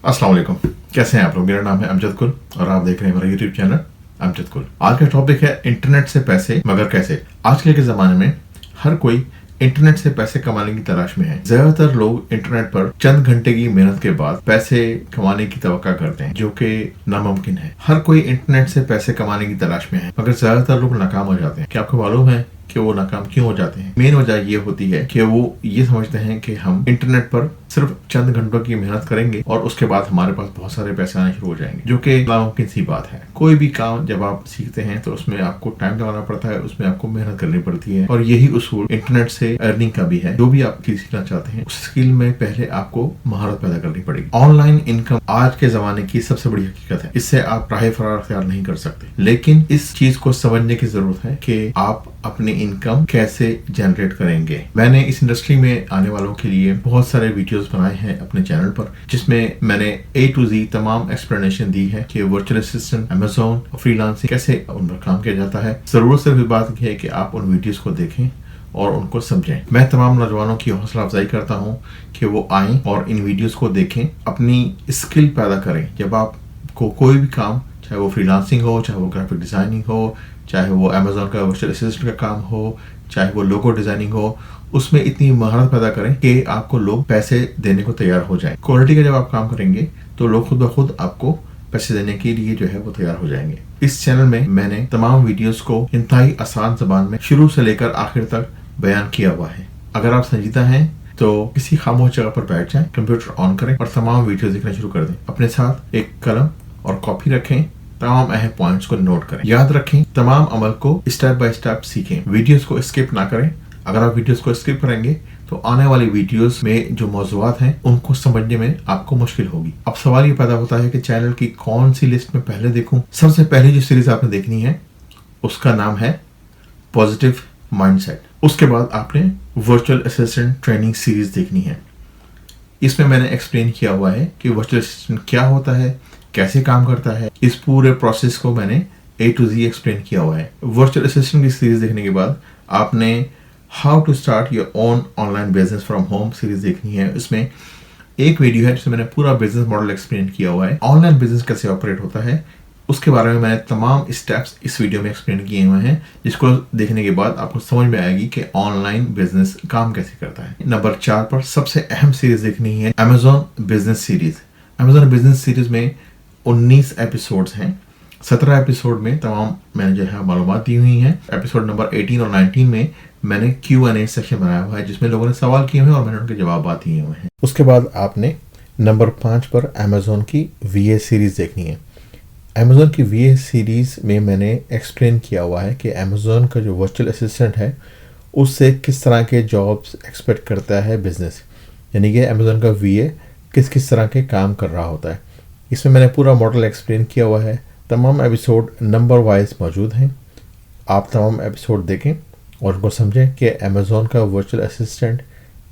अस्सलाम वालेकुम। कैसे हैं आप लोग? मेरा नाम है अमजद कुल और आप देख रहे हैं मेरा यूट्यूब चैनल अमजद कुल। आज का टॉपिक है इंटरनेट से पैसे, मगर कैसे। आजकल के ज़माने में हर कोई इंटरनेट से पैसे कमाने की तलाश में है। ज्यादातर लोग इंटरनेट पर चंद घंटे की मेहनत के बाद पैसे कमाने की तवक्का करते हैं, जो कि नामुमकिन है। हर कोई इंटरनेट से पैसे कमाने की तलाश में है, मगर ज्यादातर लोग नाकाम हो जाते हैं। क्या आपको मालूम है कि वो नाकाम क्यों हो जाते हैं? मेन वजह ये होती है कि वो ये समझते हैं कि हम इंटरनेट पर सिर्फ चंद घंटों की मेहनत करेंगे और उसके बाद हमारे पास बहुत सारे पैसे आने शुरू हो जाएंगे, जो कि नामुमकिन सी बात है। कोई भी काम जब आप सीखते हैं तो उसमें आपको टाइम लगाना पड़ता है, उसमें आपको मेहनत करनी पड़ती है, और यही उसूल इंटरनेट से अर्निंग का भी है। जो भी आप सीखना चाहते हैं उस स्किल में पहले आपको महारत पैदा करनी पड़ेगी। ऑनलाइन इनकम आज के जमाने की सबसे बड़ी हकीकत है। इससे आप राह फरार अख्तियार नहीं कर सकते, लेकिन इस चीज को समझने की जरूरत है कि आप अपनी इनकम कैसे जनरेट करेंगे। मैंने इस इंडस्ट्री में आने वालों के लिए बहुत सारे वीडियोस बनाए हैं अपने चैनल पर, जिसमें मैंने A to Z तमाम एक्सप्लेनेशन दी है कि वर्चुअल असिस्टेंट, अमेज़न और फ्रीलांसिंग कैसे उन पर काम किया जाता है। जरूरत सिर्फ इस बात की है कि आप उन वीडियोस को देखें और उनको समझें। मैं तमाम नौजवानों की हौसला अफजाई करता हूँ कि वो आएं और इन वीडियोस को देखें, अपनी स्किल पैदा करें। जब आपको कोई भी काम, चाहे वो फ्रीलांसिंग हो, चाहे वो ग्राफिक डिजाइनिंग हो, चाहे वो अमेज़न का वर्चुअल असिस्टेंट का काम हो, चाहे वो लोगो डिजाइनिंग हो, उसमें इतनी महारत पैदा करें कि आपको लोग पैसे देने को तैयार हो जाएं। क्वालिटी का जब आप काम करेंगे तो लोग खुद ब खुद आपको पैसे देने के लिए जो है वो तैयार हो जाएंगे। इस चैनल में मैंने तमाम वीडियोस को इंतहाई आसान ज़बान में शुरू से लेकर आखिर तक बयान किया हुआ है। अगर आप संजीदा हैं तो किसी खामोश जगह पर बैठ जाएं, कंप्यूटर ऑन करें और तमाम वीडियो देखना शुरू कर दें। अपने साथ एक कलम और कॉपी रखें, तमाम अहम पॉइंट्स को नोट करें, याद रखें, तमाम अमल को स्टेप बाय स्टेप सीखें। वीडियोस को स्किप ना करें। अगर आप वीडियोस को स्किप करेंगे तो आने वाली वीडियोस में जो मौज़ूआत हैं उनको समझने में आपको मुश्किल होगी। अब सवाल ये पैदा होता है कि चैनल की कौन सी लिस्ट में पहले देखूं। सबसे पहली जो सीरीज आपने देखनी है उसका नाम है पॉजिटिव माइंडसेट। उसके बाद आपने वर्चुअल असिस्टेंट ट्रेनिंग सीरीज देखनी है। इसमें मैंने एक्सप्लेन किया हुआ है कि वर्चुअल असिस्टेंट क्या होता है, कैसे काम करता है। इस पूरे प्रोसेस को मैंने A to Z एक्सप्लेन किया हुआ है। वर्चुअल असिस्टेंट की सीरीज देखने के बाद आपने how to start your own online business from home series देखनी है। इसमें एक वीडियो है जिसमें मैंने पूरा बिजनेस मॉडल एक्सप्लेन किया हुआ है। ऑनलाइन बिजनेस कैसे ऑपरेट होता है उसके बारे में मैंने तमाम स्टेप्स इस वीडियो में एक्सप्लेन किए हुए हैं, जिसको देखने के बाद आपको समझ में आएगी कि ऑनलाइन बिजनेस काम कैसे करता है। नंबर 4 पर सबसे अहम सीरीज देखनी है Amazon business series. Amazon business series में 19 एपिसोड्स हैं। 17 एपिसोड में तमाम मैंने जो है मालूमात दी हुई हैं। एपिसोड नंबर 18 और 19 में मैंने Q&A सेक्शन बनाया हुआ है, जिसमें लोगों ने सवाल किए हुए हैं और मैंने उनके जवाब दिए हुए हैं। उसके बाद आपने नंबर 5 पर अमेज़न की VA सीरीज देखनी है। अमेज़न की VA सीरीज में मैंने एक्सप्लेन किया हुआ है कि अमेज़न का जो वर्चुअल असिस्टेंट है उससे किस तरह के जॉब्स एक्सपेक्ट करता है बिजनेस, यानी कि अमेज़न का VA किस किस तरह के काम कर रहा होता है। इसमें मैंने पूरा मॉडल एक्सप्लेन किया हुआ है। तमाम एपिसोड नंबर वाइज मौजूद हैं। आप तमाम एपिसोड देखें और उनको समझें कि अमेज़न का वर्चुअल असिस्टेंट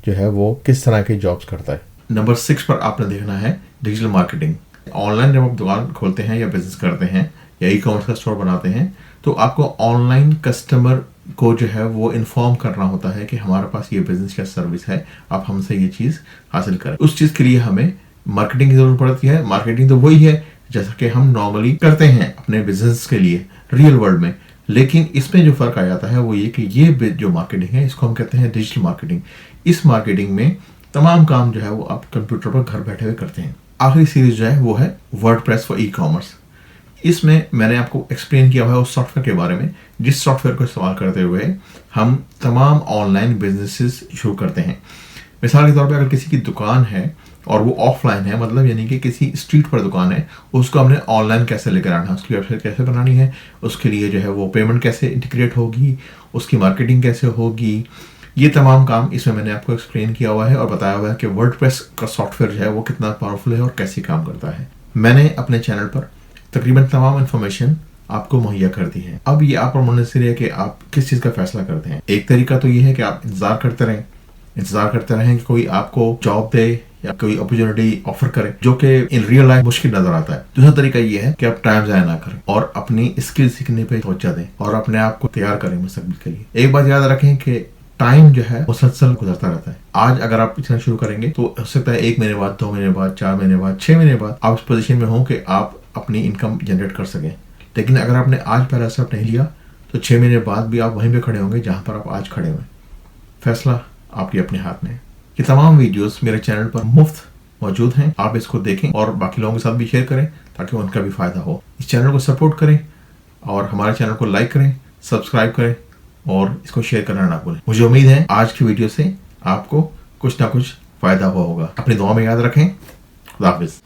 जो है वो किस तरह के जॉब्स करता है। नंबर 6 पर आपने देखना है डिजिटल मार्केटिंग। ऑनलाइन जब आप दुकान खोलते हैं या बिजनेस करते हैं या ई-कॉमर्स का स्टोर बनाते हैं तो आपको ऑनलाइन कस्टमर को जो है वो इन्फॉर्म करना होता है कि हमारे पास ये बिजनेस या सर्विस है, आप हमसे ये चीज़ हासिल करें। उस चीज़ के लिए हमें मार्केटिंग की जरूरत पड़ती है। मार्केटिंग तो वही है जैसा कि हम नॉर्मली करते हैं अपने बिजनेस के लिए रियल वर्ल्ड में, लेकिन इसमें जो फर्क आ जाता है वो ये कि ये जो मार्केटिंग है इसको हम कहते हैं डिजिटल मार्केटिंग। इस मार्केटिंग में तमाम काम जो है वो आप कंप्यूटर पर घर बैठे हुए करते हैं। आखिरी सीरीज जो है वो है वर्डप्रेस फॉर ई-कॉमर्स। इसमें मैंने आपको एक्सप्लेन किया हुआ है उस सॉफ्टवेयर के बारे में जिस सॉफ्टवेयर को इस्तेमाल करते हुए हम तमाम ऑनलाइन बिजनेसेस शुरू करते हैं। मिसाल के तौर पे अगर किसी की दुकान है और वो ऑफलाइन है, मतलब यानी कि किसी स्ट्रीट पर दुकान है, उसको हमने ऑनलाइन कैसे लेकर आना है, उसकी वेबसाइट कैसे बनानी है, उसके लिए जो है वो पेमेंट कैसे इंटीग्रेट होगी, उसकी मार्केटिंग कैसे होगी, ये तमाम काम इसमें मैंने आपको एक्सप्लेन किया हुआ है और बताया हुआ है कि वर्डप्रेस का सॉफ्टवेयर जो है वो कितना पावरफुल है और कैसे काम करता है। मैंने अपने चैनल पर तकरीबन तमाम इन्फॉर्मेशन आपको मुहैया कर दी है। अब ये आप पर मुनहसर है कि आप किस चीज़ का फैसला करते हैं। एक तरीका तो ये है कि आप इंतजार करते रहें कि कोई आपको जॉब दे या कोई अपॉर्चुनिटी ऑफर करे जो कि इन रियल लाइफ मुश्किल नजर आता है। दूसरा तरीका ये है कि आप टाइम ज़ाया ना करें और अपनी स्किल सीखने पे तवज्जो दें और अपने आप को तैयार करें मुस्तकबिल के लिए। एक बात याद रखें कि टाइम जो है मुसलसल गुजरता रहता है। आज अगर आप इतना शुरू करेंगे तो हो सकता है 1 महीने बाद, 2 महीने बाद, 4 महीने बाद, 6 महीने बाद आप इस पोजीशन में हो कि आप अपनी इनकम जनरेट कर सकें। लेकिन अगर आपने आज पहला स्टेप नहीं लिया तो 6 महीने बाद भी आप वहीं पे खड़े होंगे जहां पर आप आज खड़े हुए। फैसला आपके अपने हाथ में है। ये तमाम वीडियोस मेरे चैनल पर मुफ्त मौजूद हैं, आप इसको देखें और बाकी लोगों के साथ भी शेयर करें ताकि उनका भी फायदा हो। इस चैनल को सपोर्ट करें और हमारे चैनल को लाइक करें, सब्सक्राइब करें और इसको शेयर करना ना भूलें। मुझे उम्मीद है आज की वीडियो से आपको कुछ ना कुछ फायदा हुआ होगा। अपनी दुआ में याद रखें। खुदा हाफिज।